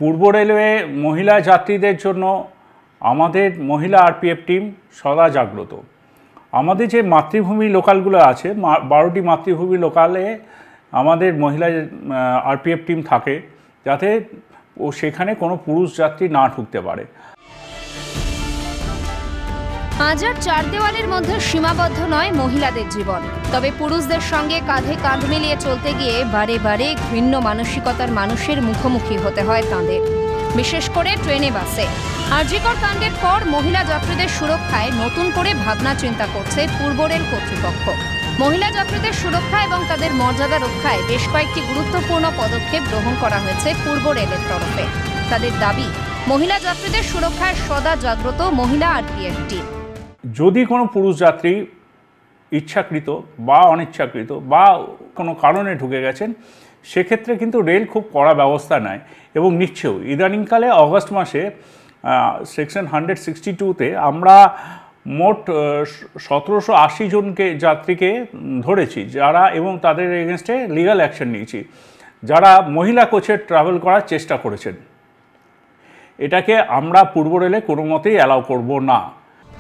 পূর্ব railway মহিলা যাত্রীদের জন্য আমাদের মহিলা আরপিএফ টিম সদা জাগ্রত। আমাদের যে মাতৃভূমি লোকালগুলো আছে, 12টি মাতৃভূমি লোকালে আমাদের মহিলা আরপিএফ টিম থাকে, যাতে সেখানে কোনো পুরুষ যাত্রী না ঢুকতে পারে। আজ আর চার দেওয়ালের মধ্যে সীমাবদ্ধ নয় মহিলাদের জীবন, তবে পুরুষদের সঙ্গে কাঁধে কাঁধ মিলিয়ে চলতে গিয়ে বারে বারে ঘৃণ্য মানসিকতার মানুষের মুখোমুখি হতে হয় তাঁদের, বিশেষ করে ট্রেনে বাসে। আরজিকর কাণ্ডের পর মহিলা যাত্রীদের সুরক্ষায় নতুন করে ভাবনা চিন্তা করছে পূর্ব রেল কর্তৃপক্ষ। মহিলা যাত্রীদের সুরক্ষা এবং তাদের মর্যাদা রক্ষায় বেশ কয়েকটি গুরুত্বপূর্ণ পদক্ষেপ গ্রহণ করা হয়েছে পূর্ব রেলের তরফে। তাদের দাবি, মহিলা যাত্রীদের সুরক্ষায় সদা জাগ্রত মহিলা আরপিএফ টিম। যদি কোনো পুরুষ যাত্রী ইচ্ছাকৃত বা অনিচ্ছাকৃত বা কোনো কারণে ঢুকে গেছেন, সেক্ষেত্রে কিন্তু রেল খুব কড়া ব্যবস্থা নেয় এবং নিচ্ছেও। ইদানিংকালে অগস্ট মাসে সেকশন 162-তে আমরা মোট 1780 জনকে যাত্রীকে ধরেছি, যারা এবং তাদের এগেনস্টে লিগ্যাল অ্যাকশন নিয়েছি, যারা মহিলা কোচে ট্রাভেল করার চেষ্টা করেছেন। এটাকে আমরা পূর্ব রেলে কোনো মতেই অ্যালাউ করব না।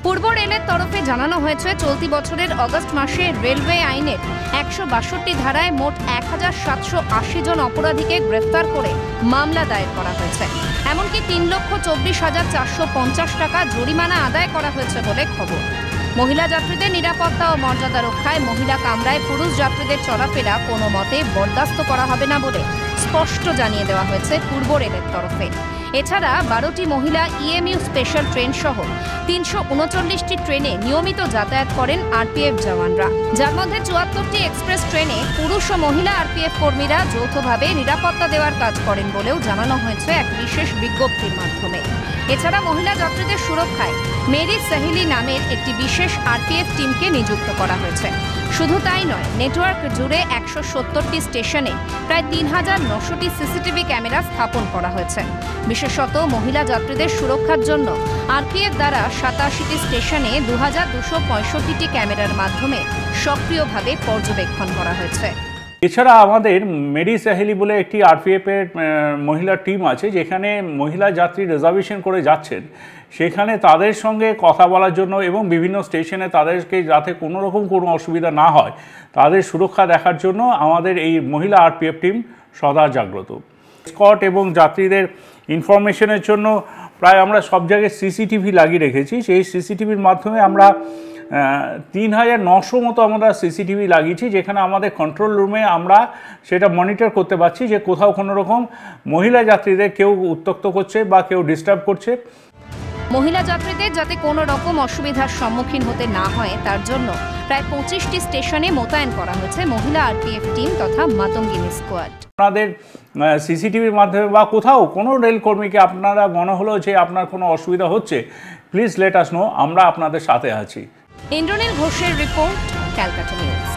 পূর্ব রেলের তরফে জানানো হয়েছে, চলতি বছরের অগস্ট মাসে রেলওয়ে আইনের 162 ধারায় মোট 1780 জন অপরাধীকে গ্রেফতার করে মামলা দায়ের করা হয়েছে। এমনকি 3,24,450 টাকা জরিমানা আদায় করা হয়েছে বলে খবর। মহিলা যাত্রীদের নিরাপত্তা ও মর্যাদা রক্ষায় মহিলা কামরায় পুরুষ যাত্রীদের চলাফেরা কোনো মতে বরদাস্ত করা হবে না বলে স্পষ্ট জানিয়ে দেওয়া হয়েছে পূর্ব রেলের তরফে। এছাড়া 12টি মহিলা ইএমইউ স্পেশাল ট্রেন সহ 339টি ট্রেনে নিয়মিত যাতায়াত করেন আরপিএফ জওয়ানরা, যার মধ্যে 74টি এক্সপ্রেস ট্রেনে পুরুষ ও মহিলা আরপিএফ কর্মীরা যৌথভাবে নিরাপত্তা দেওয়ার কাজ করেন বলেও জানানো হয়েছে এক বিশেষ বিজ্ঞপ্তির মাধ্যমে। এছাড়া মহিলা যাত্রীদের সুরক্ষায় মেরি সাহেলি নামের একটি বিশেষ আরপিএফ টিমকে নিযুক্ত করা হয়েছে। শুধু তাই নয়, নেটওয়ার্ক জুড়ে 170টি স্টেশনে প্রায় 3,900টি সিসিটিভি ক্যামেরা স্থাপন করা হয়েছে। বিশেষত মহিলা যাত্রীদের সুরক্ষার জন্য আরপিএফ দ্বারা 87টি স্টেশনে 2,265টি ক্যামেরার মাধ্যমে সক্রিয়ভাবে পর্যবেক্ষণ করা হয়েছে। এছাড়া আমাদের মেরি সাহেলি বলে একটি আরপিএফের মহিলা টিম আছে, যেখানে মহিলা যাত্রী রিজার্ভেশন করে যাচ্ছেন, সেখানে তাদের সঙ্গে কথা বলার জন্য এবং বিভিন্ন স্টেশনে তাদেরকে যাতে কোনো রকম কোনো অসুবিধা না হয়, তাদের সুরক্ষা দেখার জন্য আমাদের এই মহিলা আরপিএফ টিম সদা জাগ্রত। স্কট এবং যাত্রীদের ইনফরমেশনের জন্য প্রায় আমরা সব জায়গায় সিসিটিভি লাগিয়ে রেখেছি। সেই সিসিটিভির মাধ্যমে আমরা 3,900 মতো আমরা সিসিটিভি লাগিয়েছি, যেখানে আমাদের কন্ট্রোল রুমে আমরা সেটা মনিটর করতে পারছি যে কোথাও কোনো রকম মহিলা যাত্রীদের কেউ উত্ত্যক্ত করছে বা কেউ ডিস্টার্ব করছে। মহিলা যাত্রীদের যাতে কোনো রকম অসুবিধার সম্মুখীন হতে না হয়, তার জন্য প্রায় 25টি স্টেশনে মোতায়েন করা হয়েছে মহিলা আরপিএফ টিম তথা মাতঙ্গিনী স্কোয়াড। আপনাদের সিসিটিভির মাধ্যমে বা কোথাও কোনো রেলকর্মীকে আপনারা মনে হলো যে আপনার কোনো অসুবিধা হচ্ছে, প্লিজ লেট আস নো, আমরা আপনাদের সাথে আছি। ইন্দ্রনীল ঘোষের রিপোর্ট, ক্যালকাটা নিউজ।